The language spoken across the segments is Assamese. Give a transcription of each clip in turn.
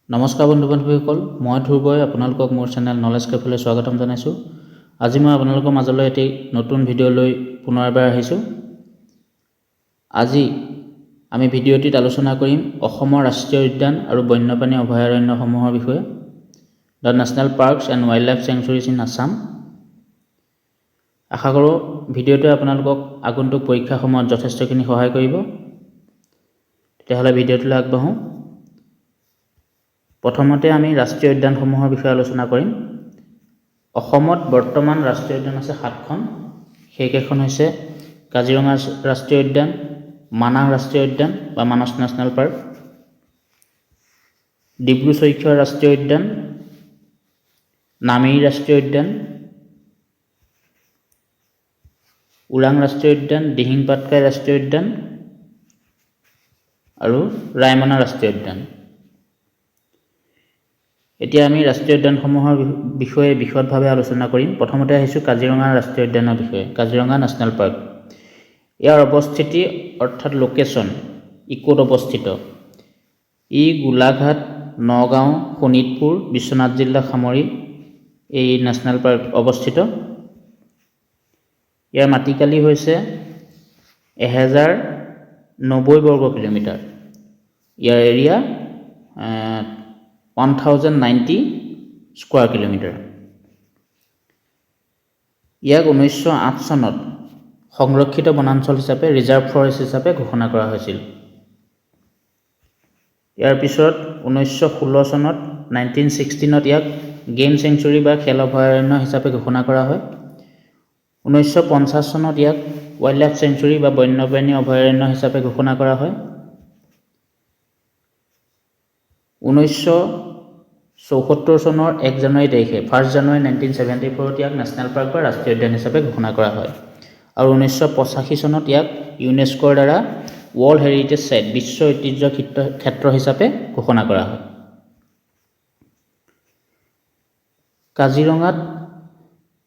নমস্কাৰ বন্ধু-বান্ধৱীসকল, মই ধ্ৰুৱই আপোনালোকক মোৰ চেনেল নলেজ কেফেলৈ স্বাগতম জনাইছোঁ। আজি মই আপোনালোকৰ মাজলৈ এটি নতুন ভিডিঅ' লৈ পুনৰ এবাৰ আহিছোঁ। আজি আমি ভিডিঅ'টিত আলোচনা কৰিম অসমৰ ৰাষ্ট্ৰীয় উদ্যান আৰু বন্যপ্ৰাণী অভয়াৰণ্যসমূহৰ বিষয়ে। The national parks and wildlife sanctuaries in Assam. আশা কৰোঁ ভিডিঅ'টোৱে আপোনালোকক আগন্তুক পৰীক্ষাৰ সময়ত যথেষ্টখিনি সহায় কৰিব। তেতিয়াহ'লে ভিডিঅ'টোলৈ আগবাঢ়োঁ। প্ৰথমতে আমি ৰাষ্ট্ৰীয় উদ্যানসমূহৰ বিষয়ে আলোচনা কৰিম। অসমত বৰ্তমান ৰাষ্ট্ৰীয় উদ্যান আছে 7খন। সেইকেইখন হৈছে কাজিৰঙা ৰাষ্ট্ৰীয় উদ্যান, মানাহ ৰাষ্ট্ৰীয় উদ্যান বা মানস নেশ্যনেল পাৰ্ক, ডিব্ৰু-চৈখোৱা ৰাষ্ট্ৰীয় উদ্যান, নামেৰি ৰাষ্ট্ৰীয় উদ্যান, ওৰাং ৰাষ্ট্ৰীয় উদ্যান, দিহিং পাটকাই ৰাষ্ট্ৰীয় উদ্যান আৰু ৰায়মনা ৰাষ্ট্ৰীয় উদ্যান। এতিয়া আমি ৰাষ্ট্ৰীয় উদ্যানসমূহৰ বিষয়ে বিশদভাৱে আলোচনা কৰিম। প্ৰথমতে আহিছোঁ কাজিৰঙা ৰাষ্ট্ৰীয় উদ্যানৰ বিষয়ে। Kaziranga national park. ইয়াৰ অৱস্থিতি অৰ্থাৎ লোকেশ্যন ক'ত অৱস্থিত? ই গোলাঘাট, নগাঁও, শোণিতপুৰ, বিশ্বনাথ জিলা সামৰি এই নেশ্যনেল পাৰ্ক অৱস্থিত। ইয়াৰ মাটিকালি হৈছে 1090 বৰ্গ কিলোমিটাৰ। ইয়াৰ এৰিয়া 1090 স্কোৱাৰ কিলোমিটাৰ। ইয়াক 1908 চনত সংৰক্ষিত বনাঞ্চল হিচাপে ৰিজাৰ্ভ ফৰেষ্ট হিচাপে ঘোষণা কৰা হৈছিল। ইয়াৰ পিছত 1916 চনত 1916 ইয়াক গেম চেংচুৰী বা খেল অভয়াৰণ্য হিচাপে ঘোষণা কৰা হয়। 1950 চনত ইয়াক ৱাইল্ড লাইফ চেংচুৰী বা বন্যপ্ৰাণী অভয়াৰণ্য হিচাপে ঘোষণা কৰা হয়। 1974 চনৰ 1 জানুৱাৰী তাৰিখে 1 জানুৱাৰী 1974 ইয়াক নেশ্যনেল পাৰ্ক বা ৰাষ্ট্ৰীয় উদ্যান হিচাপে ঘোষণা কৰা হয়। আৰু 1985 চনত ইয়াক ইউনেস্কোৰ দ্বাৰা ৱৰ্ল্ড হেৰিটেজ চাইট বিশ্ব ঐতিহ্য ক্ষেত্ৰ হিচাপে ঘোষণা কৰা হয়। কাজিৰঙাত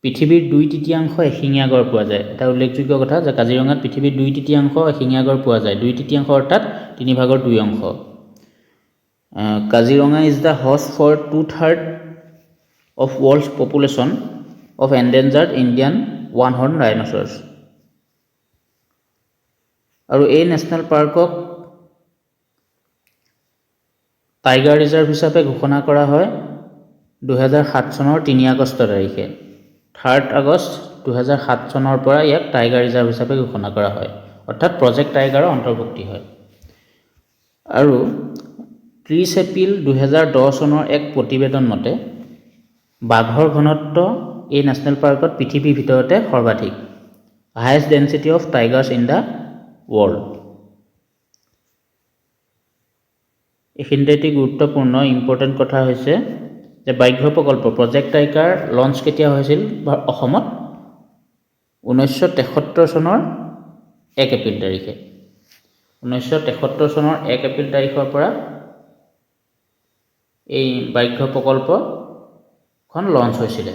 পৃথিৱীৰ 2/3 এশিঙীয়া গড় পোৱা যায়। এটা উল্লেখযোগ্য কথা যে কাজিৰঙাত পৃথিৱীৰ 2/3 এশিঙীয়া গড় পোৱা যায়। 2/3 অৰ্থাৎ 3/2 Kaziranga is the host for 2/3 of world's population of endangered Indian one-horned rhinoceros. আৰু এই নেশ্যনেল পাৰ্কক টাইগাৰ ৰিজাৰ্ভ হিচাপে ঘোষণা কৰা হয় 2007 চনৰ 3 আগষ্ট তাৰিখে। 3 আগষ্ট 2007 চনৰ পৰা ইয়াক টাইগাৰ ৰিজাৰ্ভ হিচাপে ঘোষণা কৰা হয়, অৰ্থাৎ প্ৰজেক্ট টাইগাৰৰ অন্তৰ্ভুক্তি হয়। আৰু 30 এপ্ৰিল 2010 চনৰ এক প্ৰতিবেদন মতে বাঘৰ ঘনত্ব এই নেশ্যনেল পাৰ্কত পৃথিৱীৰ ভিতৰতে সৰ্বাধিক। Highest density of Tigers in the world. এইখিনিতে এটি গুৰুত্বপূৰ্ণ ইম্পৰ্টেণ্ট কথা হৈছে যে ব্যাঘ্ৰ প্ৰকল্প প্ৰজেক্ট টাইগাৰ লঞ্চ কেতিয়া হৈছিল অসমত? 1973 চনৰ 1 এপ্ৰিল তাৰিখে। 1973 চনৰ 1 এপ্ৰিল তাৰিখৰ পৰা এই ব্যাঘ্ৰ প্ৰকল্পখন লঞ্চ হৈছিলে।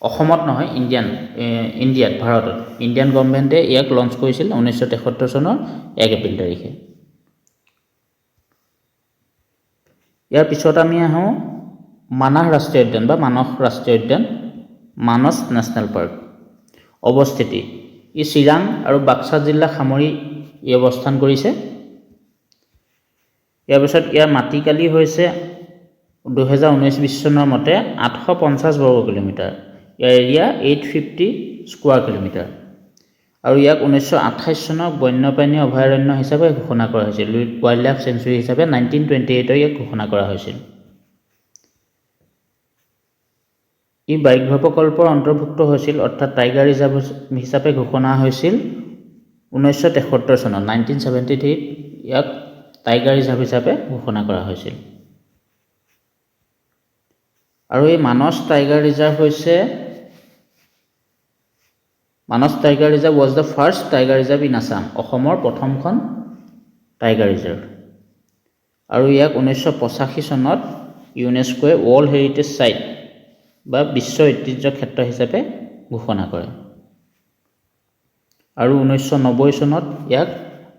অসমত নহয়, ইণ্ডিয়াত, ভাৰতত। ইণ্ডিয়ান গভৰ্ণমেণ্টে ইয়াক লঞ্চ কৰিছিল 1973 চনৰ 1 এপ্ৰিল তাৰিখে। ইয়াৰ পিছত আমি আহোঁ মানাহ ৰাষ্ট্ৰীয় উদ্যান বা মানস ৰাষ্ট্ৰীয় উদ্যান, মানস নেশ্যনেল পাৰ্ক। অৱস্থিতি ই চিৰাং আৰু বাক্সা জিলা সামৰি ই অৱস্থান কৰিছে। ইয়াৰ পিছত ইয়াৰ মাটিকালি হৈছে 2019-20 চনৰ মতে 850 বৰ্গ কিলোমিটাৰ। ইয়াৰ এৰিয়া 850 স্কোৱাৰ কিলোমিটাৰ। আৰু ইয়াক 1928 চনত বন্যপ্ৰাণী অভয়াৰণ্য হিচাপে ঘোষণা কৰা হৈছিল। ৱাইল্ড লাইফ চেংচুৰী হিচাপে 1928 ইয়াক ঘোষণা কৰা হৈছিল। ই ব্যাঘ্ৰ প্ৰকল্পৰ অন্তৰ্ভুক্ত হৈছিল, অৰ্থাৎ টাইগাৰ ৰিজাৰ্ভ হিচাপে ঘোষণা হৈছিল 1973 চনত। 1973 ইয়াক টাইগাৰ ৰিজাৰ্ভ হিচাপে ঘোষণা কৰা হৈছিল। আৰু এই Manas tiger reserve was the first tiger reserve in Assam. অসমৰ প্ৰথমখন টাইগাৰ ৰিজাৰ্ভ। আৰু ইয়াক 1985 চনত ইউনেস্কোৱে ৱৰ্ল্ড হেৰিটেজ চাইট বা বিশ্ব ঐতিহ্য ক্ষেত্ৰ হিচাপে ঘোষণা কৰে। আৰু 1990 চনত ইয়াক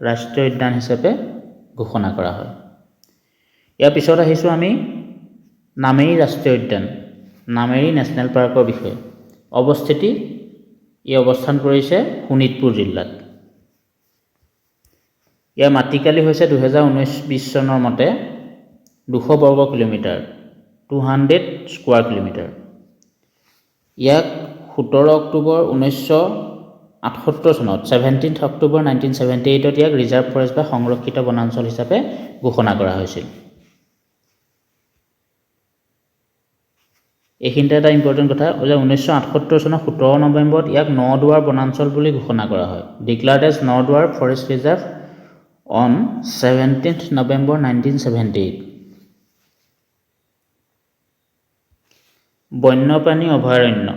ৰাষ্ট্ৰীয় উদ্যান হিচাপে ঘোষণা কৰা হয়। ইয়াৰ পিছত আহিছোঁ আমি নামেৰি ৰাষ্ট্ৰীয় উদ্যান, নামেৰি নেশ্যনেল পাৰ্কৰ বিষয়ে। অৱস্থিতি, ই অৱস্থান কৰিছে শোণিতপুৰ জিলাত। ইয়াৰ মাটিকালি হৈছে 2019-20 চনৰ মতে 200 বৰ্গ কিলোমিটাৰ, 200 স্কোৱাৰ কিলোমিটাৰ। ইয়াক 17 অক্টোবৰ 1978 চনত 17 অক্টোবৰ 1978 ইয়াক ৰিজাৰ্ভ ফৰেষ্ট বা সংৰক্ষিত বনাঞ্চল হিচাপে ঘোষণা কৰা হৈছিল। এইখিনিতে এটা ইম্পৰ্টেণ্ট কথা যে 1978 চনৰ 17 নৱেম্বৰত ইয়াক নদুৱাৰ বনাঞ্চল বুলি ঘোষণা কৰা হয়। Declared as Naduar forest reserve on 17 November 1978। বন্যপ্ৰাণী অভয়াৰণ্য,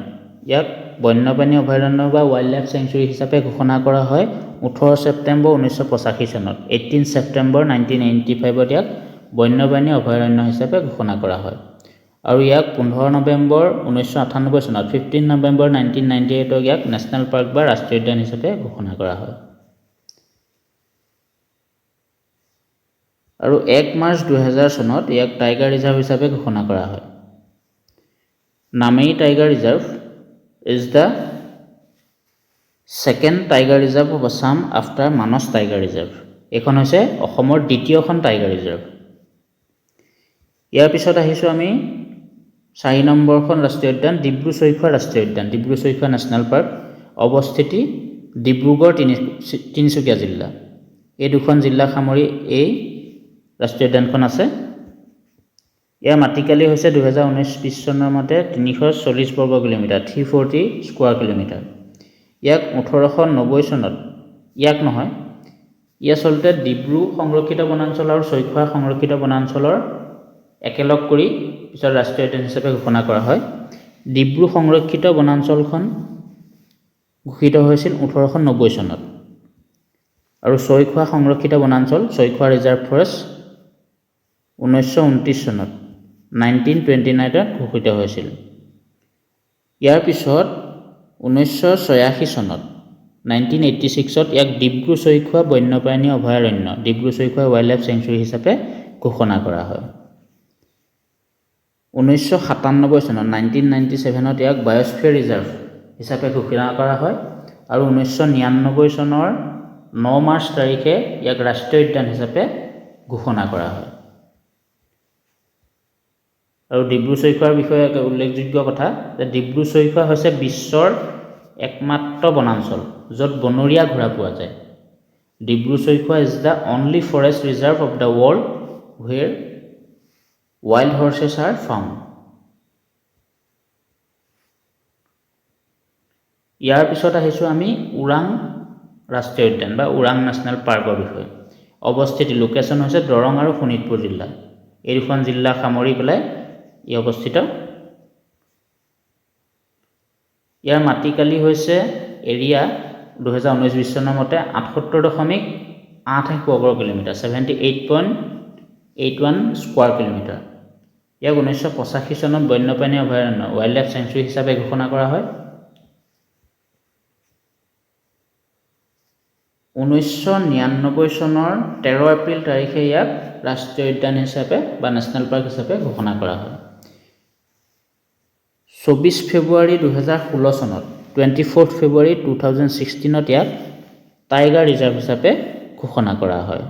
ইয়াক বন্যপ্ৰাণী অভয়াৰণ্য বা ৱাইল্ড লাইফ চেংচুৰী হিচাপে ঘোষণা কৰা হয় 18 ছেপ্টেম্বৰ 1985 চনত। 18 ছেপ্টেম্বৰ 1985 ইয়াক বন্যপ্ৰাণী অভয়াৰণ্য হিচাপে ঘোষণা কৰা হয়। আৰু ইয়াক 15 নৱেম্বৰ 1998 চনত 15 নৱেম্বৰ 1998 ইয়াক নেশ্যনেল পাৰ্ক বা ৰাষ্ট্ৰীয় উদ্যান হিচাপে ঘোষণা কৰা হয়। আৰু 1 মাৰ্চ 2000 চনত ইয়াক টাইগাৰ ৰিজাৰ্ভ হিচাপে ঘোষণা কৰা হয়। Nameri tiger reserve is the second tiger reserve of Assam after Manas tiger reserve. এইখন হৈছে অসমৰ দ্বিতীয়খন টাইগাৰ ৰিজাৰ্ভ। ইয়াৰ পিছত আহিছোঁ আমি 4 নম্বৰখন ৰাষ্ট্ৰীয় উদ্যান ডিব্ৰু-চৈখোৱা ৰাষ্ট্ৰীয় উদ্যান, ডিব্ৰু-চৈখোৱা নেশ্যনেল পাৰ্ক। অৱস্থিতি ডিব্ৰুগড়, তিনিচুকীয়া জিলা। এই দুখন জিলা সামৰি এই ৰাষ্ট্ৰীয় উদ্যানখন আছে। ইয়াৰ মাটিকালি হৈছে 2019-20 চনৰ মতে 340 বৰ্গ কিলোমিটাৰ, 340 স্কোৱাৰ কিলোমিটাৰ। ইয়াক 1890 চনত, ই আচলতে ডিব্ৰু সংৰক্ষিত বনাঞ্চল আৰু চৈখোৱা সংৰক্ষিত বনাঞ্চলৰ একেলগ কৰি পিছত ৰাষ্ট্ৰীয় উদ্যান হিচাপে ঘোষণা কৰা হয়। ডিব্ৰু সংৰক্ষিত বনাঞ্চলখন ঘোষিত হৈছিল 1890 চনত। আৰু চৈখোৱা সংৰক্ষিত বনাঞ্চল, চৈখোৱা ৰিজাৰ্ভ ফৰেষ্ট 1929 চনত 1929 ঘোষিত হৈছিল। ইয়াৰ পিছত 1986 চনত 1986 ইয়াক ডিব্ৰু-চৈখোৱা বন্যপ্ৰাণী অভয়াৰণ্য, ডিব্ৰু-চৈখোৱা ৱাইল্ড লাইফ চেংচুৰী হিচাপে ঘোষণা কৰা হয়। 1997 চনত 1997 ইয়াক বায়'স্ফিয়াৰ ৰিজাৰ্ভ হিচাপে ঘোষণা কৰা হয়। আৰু 1999 চনৰ 9 মাৰ্চ তাৰিখে ইয়াক ৰাষ্ট্ৰীয় উদ্যান হিচাপে ঘোষণা কৰা হয়। আৰু ডিব্ৰু-চৈখোৱাৰ বিষয়ে এক উল্লেখযোগ্য কথা যে ডিব্ৰু-চৈখোৱা হৈছে বিশ্বৰ একমাত্ৰ বনাঞ্চল য'ত বনৰীয়া ঘোঁৰা পোৱা যায়। Dibru-Saikhowa is the only forest reserve of the world where wild horses are found. ইয়াৰ পিছত আহিছোঁ আমি ওৰাং ৰাষ্ট্ৰীয় উদ্যান বা ওৰাং নেশ্যনেল পাৰ্কৰ বিষয়ে। অৱস্থিতি, লোকেশ্যন হৈছে দৰং আৰু শোণিতপুৰ জিলা। এই দুখন জিলা সামৰি পেলাই ই অৱস্থিত। ইয়াৰ মাটিকালি হৈছে এৰিয়া 2019-20 চনৰ মতে 78.81 বৰ্গ কিলোমিটাৰ, 78.81 স্কোৱাৰ কিলোমিটাৰ। ইয়াক 1985 চনত বন্যপ্ৰাণী অভয়াৰণ্য, ৱাইল্ড লাইফ চেংচুৰী হিচাপে ঘোষণা কৰা হয়। 1999 চনৰ 13 এপ্ৰিল তাৰিখে ইয়াক ৰাষ্ট্ৰীয় উদ্যান হিচাপে বা নেশ্যনেল পাৰ্ক হিচাপে ঘোষণা কৰা হয়। 24 ফেব্ৰুৱাৰী 2016 চনত 24 ফেব্ৰুৱাৰী 2016 ইয়াক টাইগাৰ ৰিজাৰ্ভ হিচাপে ঘোষণা কৰা হয়।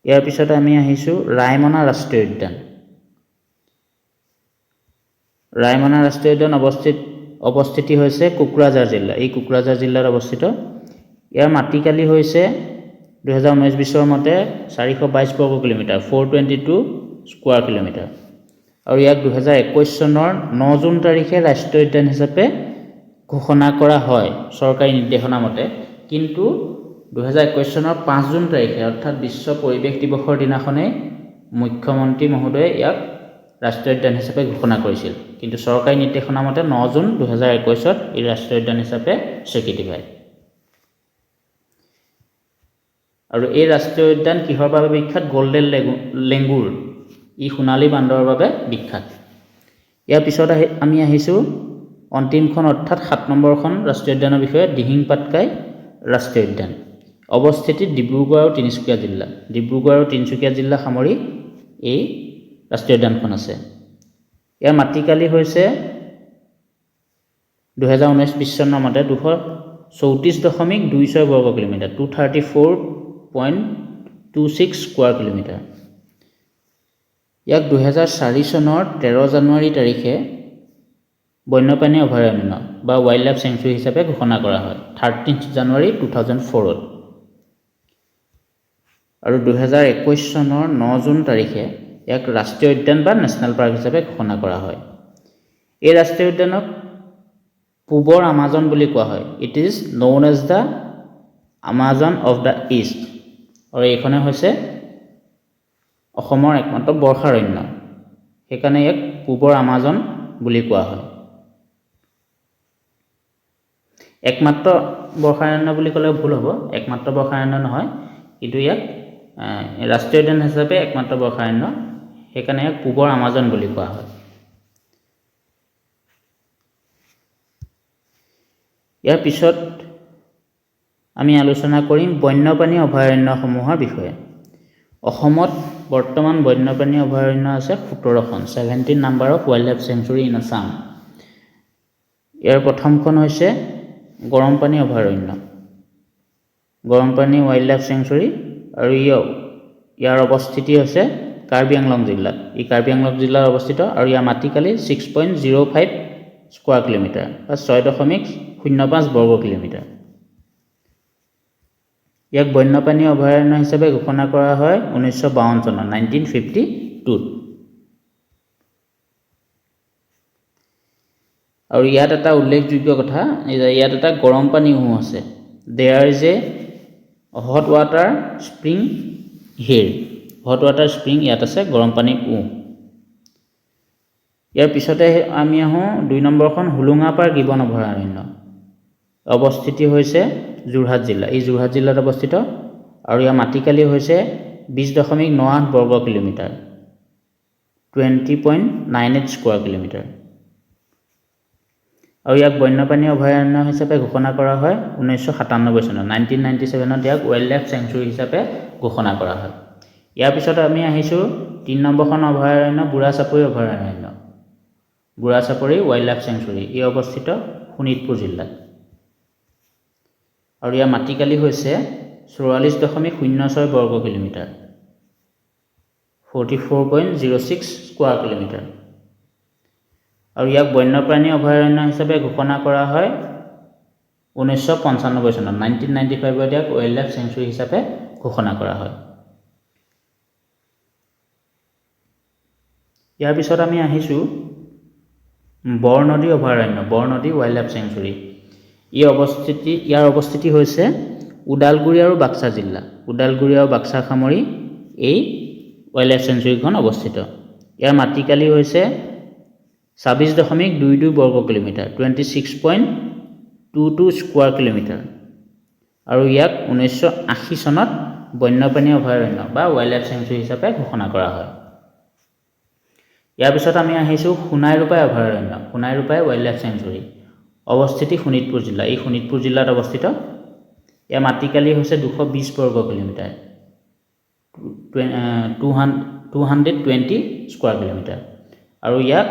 ইয়াৰ পিছত আমি আহিছোঁ ৰায়মনা ৰাষ্ট্ৰীয় উদ্যান। ৰায়মনা ৰাষ্ট্ৰীয় উদ্যান অৱস্থিতি হৈছে কোকৰাঝাৰ জিলা। এই কোকৰাঝাৰ জিলাত অৱস্থিত। ইয়াৰ মাটিকালি হৈছে 2019-20 মতে 422 বৰ্গ কিলোমিটাৰ, 422 স্কোৱাৰ কিলোমিটাৰ। আৰু ইয়াক 2021 চনৰ 9 জুন তাৰিখে ৰাষ্ট্ৰীয় উদ্যান হিচাপে ঘোষণা কৰা হয় চৰকাৰী নিৰ্দেশনা মতে। কিন্তু 2021 চনৰ 5 জুন তাৰিখে অৰ্থাৎ বিশ্ব পৰিৱেশ দিৱসৰ দিনাখনেই মুখ্যমন্ত্ৰী মহোদয়ে ইয়াক ৰাষ্ট্ৰীয় উদ্যান হিচাপে ঘোষণা কৰিছিল। কিন্তু চৰকাৰী নিৰ্দেশনা মতে 9 জুন 2021 এই ৰাষ্ট্ৰীয় উদ্যান হিচাপে স্বীকৃতি পায়। আৰু এই ৰাষ্ট্ৰীয় উদ্যান কিহৰ বাবে বিখ্যাত? গল্ডেন লেংগুৰ, ই সোণালী বান্দৰৰ বাবে বিখ্যাত। ইয়াৰ পিছত আমি আহিছোঁ অন্তিমখন অৰ্থাৎ 7 নম্বৰখন ৰাষ্ট্ৰীয় উদ্যানৰ বিষয়ে, দিহিং পাটকাই ৰাষ্ট্ৰীয় উদ্যান। অৱস্থিতি ডিব্ৰুগড় আৰু তিনিচুকীয়া জিলা। ডিব্ৰুগড় আৰু তিনিচুকীয়া জিলা সামৰি এই ৰাষ্ট্ৰীয় উদ্যানখন আছে। ইয়াৰ মাটিকালি হৈছে 2019-20 চনৰ মতে 234.26 বৰ্গ কিলোমিটাৰ, 234.26 স্কোৱাৰ কিলোমিটাৰ। ইয়াক 2004 চনৰ 13 জানুৱাৰী তাৰিখে বন্যপ্ৰাণী অভয়াৰণ্য বা ৱাইল্ড লাইফ চেংচুৰী হিচাপে ঘোষণা কৰা হয় 13 জানুৱাৰী 2004 আৰু 2021 চনৰ 9 জুন তাৰিখে ইয়াক ৰাষ্ট্ৰীয় উদ্যান বা নেশ্যনেল পাৰ্ক হিচাপে ঘোষণা কৰা হয়। এই ৰাষ্ট্ৰীয় উদ্যানক পূবৰ আমাজন বুলি কোৱা হয়। It is known as the Amazon of the east. আৰু এইখনে হৈছে অসমৰ একমাত্ৰ বৰ্ষাৰণ্য, সেইকাৰণে ইয়াক পূবৰ আমাজন বুলি কোৱা হয়। একমাত্ৰ বৰ্ষাৰণ্য বুলি ক'লে ভুল হ'ব, একমাত্ৰ বৰ্ষাৰণ্য নহয়, কিন্তু ইয়াক ৰাষ্ট্ৰীয় উদ্যান হিচাপে একমাত্ৰ বৰ্ষাৰণ্য, সেইকাৰণে ইয়াক পূবৰ আমাজন বুলি কোৱা হয়। ইয়াৰ পিছত আমি আলোচনা কৰিম বন্যপ্ৰাণী অভয়াৰণ্যসমূহৰ বিষয়ে। অসমত বৰ্তমান বন্যপ্ৰাণী অভয়াৰণ্য আছে 17খন, 17 number of wildlife sanctuary in Assam. ইয়াৰ প্ৰথমখন হৈছে গৰমপানী অভয়াৰণ্য, গৰমপানী ৱাইল্ড লাইফ চেংচুৰী, আৰু ইয়াৰ অৱস্থিতি হৈছে কাৰ্বি আংলং জিলাত। ই কাৰ্বি আংলং জিলাত অৱস্থিত আৰু ইয়াৰ মাটিকালি 6.05 স্কোৱাৰ কিলোমিটাৰ বা 6.05 বৰ্গ কিলোমিটাৰ। ইয়াক বন্যপ্ৰাণী অভয়াৰণ্য হিচাপে ঘোষণা কৰা হয় 1952 চনত 1952। আৰু ইয়াত এটা উল্লেখযোগ্য কথা, ইয়াত এটা গৰম পানী উঁহ আছে। There is a hot water spring here, hot water spring ইয়াত আছে, গৰম পানী উঁহ। ইয়াৰ পিছতে আমি আহোঁ 2 নম্বৰখন হোলোঙাপাৰ গিবন অভয়াৰণ্য। অৱস্থিতি হৈছে যোৰহাট জিলা, এই যোৰহাট জিলাত অৱস্থিত আৰু ইয়াৰ মাটিকালি হৈছে 20.98 বৰ্গ কিলোমিটাৰ, 20.98 স্কোৱাৰ কিলোমিটাৰ। আৰু ইয়াক বন্যপ্ৰাণী অভয়াৰণ্য হিচাপে ঘোষণা কৰা হয় 1997 চনত, 1997 ইয়াক ৱাইল্ড লাইফ চেংচুৰী হিচাপে ঘোষণা কৰা হয়। ইয়াৰ পিছত আমি আহিছোঁ 3 নম্বৰখন অভয়াৰণ্য বুঢ়াচাপৰি অভয়াৰণ্য, বুঢ়াচাপৰি ৱাইল্ড লাইফ চেংচুৰী। ই অৱস্থিত শোণিতপুৰ জিলাত আৰু ইয়াৰ মাটিকালি হৈছে 44.06 বৰ্গ কিলোমিটাৰ, 44.06 স্কোৱাৰ কিলোমিটাৰ। আৰু ইয়াক বন্যপ্ৰাণী অভয়াৰণ্য হিচাপে ঘোষণা কৰা হয় 1995 চনত, 1995 ইয়াক ৱাইল্ড লাইফ চেংচুৰী হিচাপে ঘোষণা কৰা হয়। ইয়াৰ পিছত আমি আহিছোঁ বৰনদী অভয়াৰণ্য, বৰনদী ৱাইল্ড লাইফ চেংচুৰী। ইয়াৰ অৱস্থিতি হৈছে ওদালগুৰি আৰু বাক্সা জিলা, ওদালগুৰি আৰু বাক্সা সামৰি এই ৱাইল্ড লাইফ চেংচুৰীখন অৱস্থিত। ইয়াৰ মাটিকালি হৈছে 26.22 বৰ্গ কিলোমিটাৰ, 26.22 স্কোৱাৰ কিলোমিটাৰ। আৰু ইয়াক 1980 চনত বন্যপ্ৰাণী অভয়াৰণ্য বা ৱাইল্ড লাইফ চেংচুৰী হিচাপে ঘোষণা কৰা হয়। ইয়াৰ পিছত আমি আহিছোঁ সোণাই ৰূপাই অভয়াৰণ্য, Sonai Rupai wild life sanctuary. অৱস্থিতি শোণিতপুৰ জিলা, এই শোণিতপুৰ জিলাত অৱস্থিত। ইয়াৰ মাটিকালি হৈছে 220 বৰ্গ কিলোমিটাৰ, 220 স্কোৱাৰ কিলোমিটাৰ। আৰু ইয়াক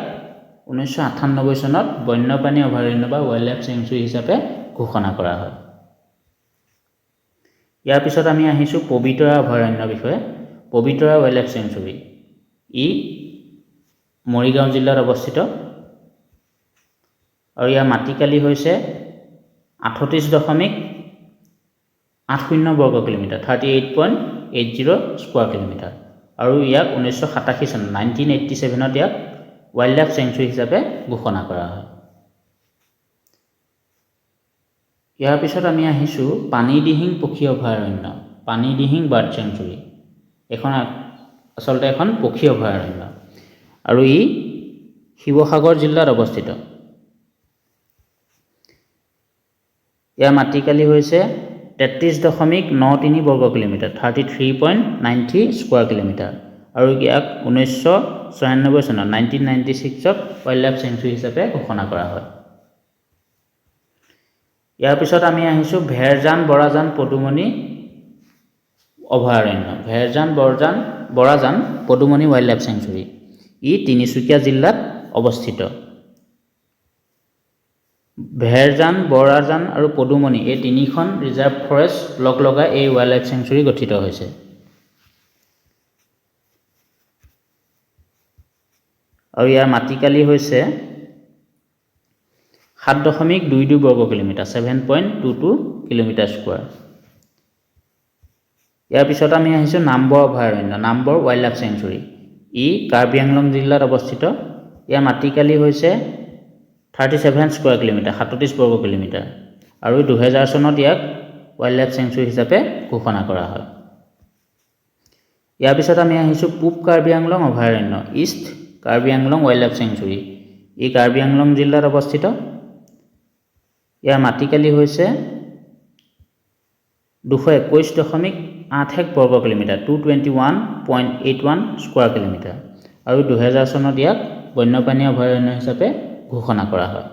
1998 চনত বন্যপ্ৰাণী অভয়াৰণ্য বা ৱাইল্ড লাইফ চেংচুৰী হিচাপে ঘোষণা কৰা হয়। ইয়াৰ পিছত আমি আহিছোঁ পবিতৰা অভয়াৰণ্যৰ বিষয়ে। পবিতৰা ৱাইল্ড লাইফ চেংচুৰী, ই মৰিগাঁও জিলাত অৱস্থিত আৰু ইয়াৰ মাটিকালি হৈছে 38.80 বৰ্গ কিলোমিটাৰ, 38.80 স্কোৱাৰ কিলোমিটাৰ। আৰু ইয়াক 1987 চনত, 1987 ইয়াক ৱাইল্ড লাইফ চেংচুৰী হিচাপে ঘোষণা কৰা হয়। ইয়াৰ পিছত আমি আহিছোঁ পানীদিহিং পক্ষী অভয়াৰণ্য, পানীদিহিং বাৰ্ড চেংচুৰী। এখন আচলতে এখন পক্ষী অভয়াৰণ্য আৰু ই শিৱসাগৰ জিলাত অৱস্থিত। ইয়াৰ মাটিকালি হৈছে 33.93 বৰ্গ কিলোমিটাৰ, 33.90 স্কোৱাৰ কিলোমিটাৰ। আৰু ইয়াক 1996 চনত, 1996 ৱাইল্ড লাইফ চেংচুৰী হিচাপে ঘোষণা কৰা হয়। ইয়াৰ পিছত আমি আহিছোঁ ভেৰজান, বৰাজান, পদুমণি অভয়াৰণ্য Borajan Padumoni wild life sanctuary. ই তিনিচুকীয়া জিলাত অৱস্থিত। ভেৰজান, বৰাজান আৰু পদুমণি এই তিনিখন ৰিজাৰ্ভ ফৰেষ্ট লগ লগাই এই ৱাইল্ড লাইফ চেংচুৰী গঠিত হৈছে। আৰু ইয়াৰ মাটিকালি হৈছে 7.22 বৰ্গ কিলোমিটাৰ, 7.22 কিলোমিটাৰ স্কোৱাৰ। ইয়াৰ পিছত আমি আহিছোঁ নামবৰ অভয়াৰণ্য, নামবৰ ৱাইল্ড লাইফ চেংচুৰী। ই কাৰ্বি আংলং জিলাত অৱস্থিত। ইয়াৰ মাটিকালি হৈছে 37 স্কোৱাৰ কিলোমিটাৰ, 37 বৰ্গ কিলোমিটাৰ। আৰু 2000 চনত ইয়াক ৱাইল্ড লাইফ চেংচুৰী হিচাপে ঘোষণা কৰা হয়। ইয়াৰ পিছত আমি আহিছোঁ পূব কাৰ্বি আংলং অভয়াৰণ্য, east Karbi Anglong wildlife sanctuary. ই কাৰ্বি আংলং জিলাত অৱস্থিত। ইয়াৰ মাটিকালি হৈছে 221.81 বৰ্গ কিলোমিটাৰ, 221.81 স্কোৱাৰ কিলোমিটাৰ। আৰু 2000 চনত ইয়াক বন্যপ্ৰাণী অভয়াৰণ্য হিচাপে ঘোষণা কৰা হয়।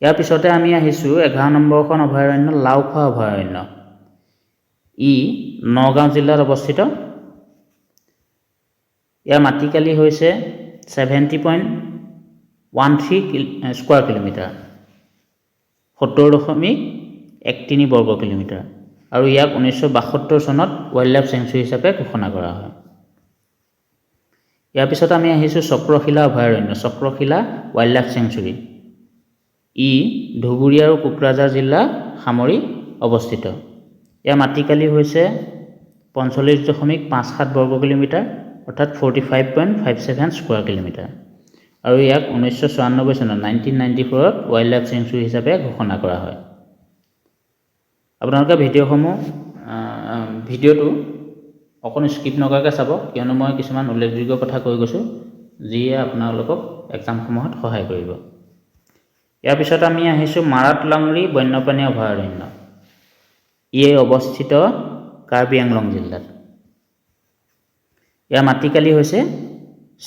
ইয়াৰ পিছতে আমি আহিছোঁ 11 নম্বৰখন অভয়াৰণ্য লাওখোৱা অভয়াৰণ্য। ই নগাঁও জিলাত অৱস্থিত। ইয়াৰ মাটিকালি হৈছে 70.13 স্কোৱাৰ কিলোমিটাৰ, 70.13 বৰ্গ কিলোমিটাৰ। আৰু ইয়াক 1972 চনত ৱাইল্ড লাইফ চেংচুৰী হিচাপে ঘোষণা কৰা হয়। ইয়াৰ পিছত আমি আহিছোঁ চক্ৰশিলা অভয়াৰণ্য, চক্ৰশিলা ৱাইল্ড লাইফ চেংচুৰী। ই ধুবুৰী আৰু কোকৰাঝাৰ জিলা সামৰি অৱস্থিত। ইয়াৰ মাটিকালি হৈছে 45.57 বৰ্গ কিলোমিটাৰ, অৰ্থাৎ 45.57 স্কোৱাৰ কিলোমিটাৰ। আৰু ইয়াক 1994 চনত 1994ত ৱাইল্ড লাইফ চেংচুৰী হিচাপে ঘোষণা কৰা হয়। আপোনালোকে ভিডিঅ'টো অকণ স্কিপ নকৰাকৈ চাব, কিয়নো মই কিছুমান উল্লেখযোগ্য কথা কৈ গৈছোঁ যিয়ে আপোনালোকক এক্সামসমূহত সহায় কৰিব। ইয়াৰ পিছত আমি আহিছোঁ মাৰাত লাংৰি বন্যপ্ৰাণী অভয়াৰণ্য। ই অৱস্থিত কাৰ্বি আংলং জিলাত। ইয়াৰ মাটিকালি হৈছে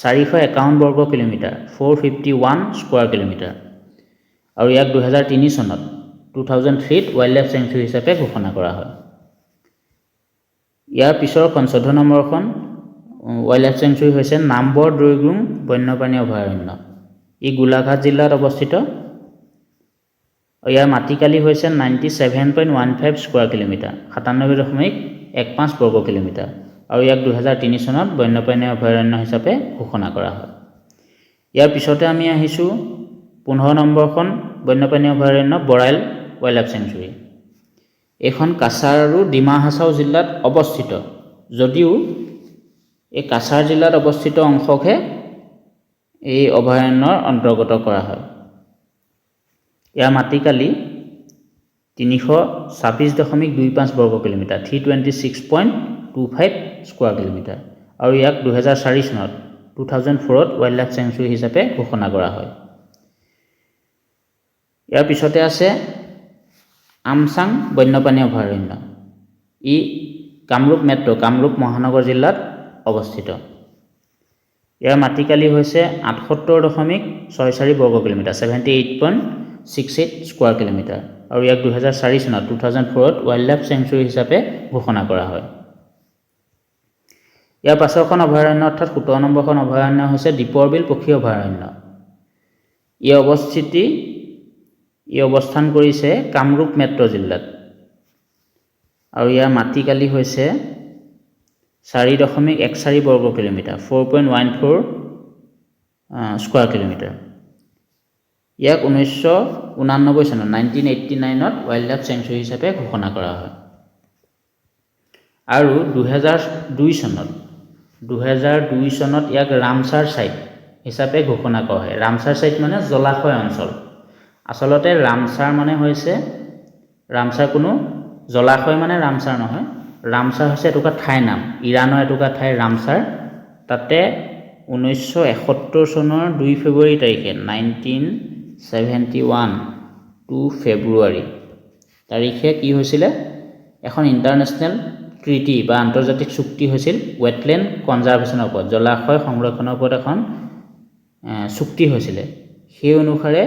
451 বৰ্গ কিলোমিটাৰ, 451 স্কোৱাৰ কিলোমিটাৰ। আৰু ইয়াক 2003 চনত 2003ত ৱাইল্ড লাইফ চেংচুৰী হিচাপে ঘোষণা কৰা হয়। ইয়াৰ পিছৰখন 14 নম্বৰখন ৱাইল্ড লাইফ চেংচুৰী হৈছে নামবৰ দৈগুং বন্যপ্ৰাণী অভয়াৰণ্য। ই গোলাঘাট জিলাত অৱস্থিত। ইয়াৰ মাটিকালি হৈছে 97.15 স্কোৱাৰ কিলোমিটাৰ, 97.15 বৰ্গ কিলোমিটাৰ। আৰু ইয়াক 2003 চনত বন্যপ্ৰাণী অভয়াৰণ্য হিচাপে ঘোষণা কৰা হয়। ইয়াৰ পিছতে আমি আহিছোঁ 15 নম্বৰখন বন্যপ্ৰাণী অভয়াৰণ্য বৰাইল ৱাইল্ড লাইফ চেংচুৰী। এইখন কাছাৰ আৰু ডিমা হাছাও জিলাত অৱস্থিত, যদিও এই কাছাৰ জিলাত অৱস্থিত অংশকহে এই অভয়াৰণ্যৰ অন্তৰ্গত কৰা হয়। ইয়াৰ মাটিকালি 326.25 বৰ্গ কিলোমিটাৰ, 326.25 স্কোৱাৰ কিলোমিটাৰ। আৰু ইয়াক 2004 চনত 2004ত ৱাইল্ড লাইফ চেংচুৰী হিচাপে ঘোষণা কৰা হয়। ইয়াৰ পিছতে আছে আমচাং বন্যপ্ৰাণী অভয়াৰণ্য। ই কামৰূপ মহানগৰ জিলাত অৱস্থিত। ইয়াৰ মাটিকালি হৈছে 78.64 বৰ্গ কিলোমিটাৰ, 78.68 স্কোৱাৰ কিলোমিটাৰ। আৰু ইয়াক 2004 চনত 2004ত ৱাইল্ড লাইফ চেংচুৰী হিচাপে ঘোষণা কৰা হয়। ইয়াৰ পাছৰখন অভয়াৰণ্য অৰ্থাৎ 17 নম্বৰখন অভয়াৰণ্য হৈছে দীপৰ বিল পক্ষী অভয়াৰণ্য। ই অৱস্থান কৰিছে কামৰূপ মেট্ৰ' জিলাত। আৰু ইয়াৰ মাটিকালি হৈছে 4.14 বৰ্গ কিলোমিটাৰ, 4.14 স্কোৱাৰ কিলোমিটাৰ। ইয়াক 1989 চনত 1989ত ৱাইল্ড লাইফ চেংচুৰী হিচাপে ঘোষণা কৰা হয়। আৰু 2002 চনত ইয়াক ৰামচাৰ ছাইট হিচাপে ঘোষণা কৰা হয়। ৰামচাৰ ছাইট মানে জলাশয় অঞ্চল। আচলতে ৰামচাৰ মানে হৈছে কোনো জলাশয় মানে ৰামচাৰ নহয়। ৰামচাৰ হৈছে এটুকুৰা ঠাইৰ নাম, ইৰাণৰ এটুকুৰা ঠাই ৰামচাৰ। তাতে 1971 চনৰ 2 ফেব্ৰুৱাৰী তাৰিখে 1971 ফেব্ৰুৱাৰী তাৰিখে কি হৈছিলে, এখন ইণ্টাৰনেশ্যনেল ট্ৰিটি বা আন্তৰ্জাতিক চুক্তি হৈছিল ৱেটলেণ্ড কনজাৰ্ভেশ্যনৰ ওপৰত, জলাশয় সংৰক্ষণৰ ওপৰত এখন চুক্তি হৈছিলে। সেই অনুসাৰে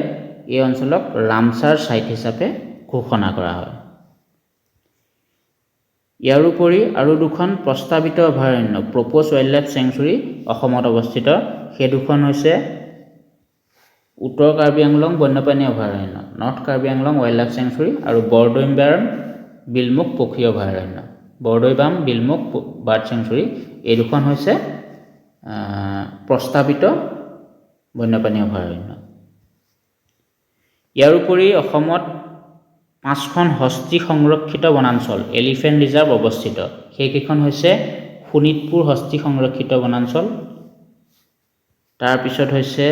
এই অঞ্চলক ৰামচাৰ ছাইট হিচাপে ঘোষণা কৰা হয়। ইয়াৰ উপৰি আৰু দুখন প্ৰস্তাৱিত অভয়াৰণ্য প্ৰপ'জ ৱাইল্ড লাইফ চেংচুৰী অসমত অৱস্থিত। সেই দুখন হৈছে উত্তৰ কাৰ্বি আংলং বন্যপ্ৰাণী অভয়াৰণ্য north Karbi Anglong wildlife sanctuary আৰু বৰদৈবাম বিলমুখ পক্ষী অভয়াৰণ্য বৰদৈবাম বিলমুখ বাৰ্ড চেংচুৰী। এই দুখন হৈছে প্ৰস্তাৱিত বন্যপ্ৰাণী অভয়াৰণ্য। ইয়াৰ উপৰি অসমত 5খন হস্তী সংৰক্ষিত বনাঞ্চল এলিফেণ্ট ৰিজাৰ্ভ অৱস্থিত। সেইকেইখন হৈছে শোণিতপুৰ হস্তী সংৰক্ষিত বনাঞ্চল, তাৰপিছত হৈছে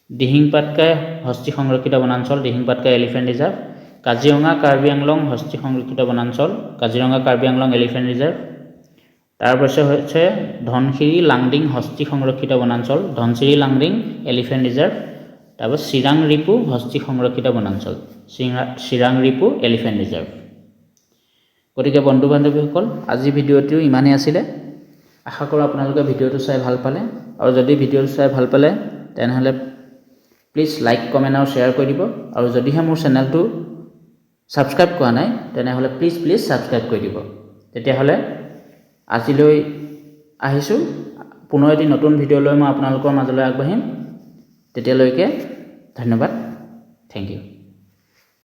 দিহিং পাটকাই হস্তী সংৰক্ষিত বনাঞ্চল দিহিং পাটকাই এলিফেণ্ট ৰিজাৰ্ভ, কাজিৰঙা কাৰ্বি আংলং হস্তী সংৰক্ষিত বনাঞ্চল কাজিৰঙা কাৰ্বি আংলং এলিফেণ্ট ৰিজাৰ্ভ, তাৰপিছত হৈছে ধনশিৰি লাংডিং হস্তী সংৰক্ষিত বনাঞ্চল ধনশিৰি লাংডিং এলিফেণ্ট ৰিজাৰ্ভ, তাৰপিছত চিৰাং ৰিপু হস্তী সংৰক্ষিত বনাঞ্চল চিৰাং ৰিপু এলিফেণ্ট ৰিজাৰ্ভ। গতিকে বন্ধু বান্ধৱীসকল আজি ভিডিঅ'টো ইমানেই আছিলে। আশা কৰোঁ আপোনালোকে ভিডিঅ'টো চাই ভাল পালে, আৰু যদি ভিডিঅ'টো চাই ভাল পালে তেনেহ'লে প্লিজ লাইক কমেণ্ট আৰু শ্বেয়াৰ কৰি দিব, আৰু যদিহে মোৰ চেনেলটো ছাবস্ক্ৰাইব কৰা নাই তেনেহ'লে প্লিজ ছাবস্ক্ৰাইব কৰি দিব। তেতিয়াহ'লে আজিলৈ আহিছোঁ, পুনৰ এটি নতুন ভিডিঅ' লৈ মই আপোনালোকৰ মাজলৈ আগবাঢ়িম। তেতিয়ালৈকে ধন্যবাদ, থেংক ইউ।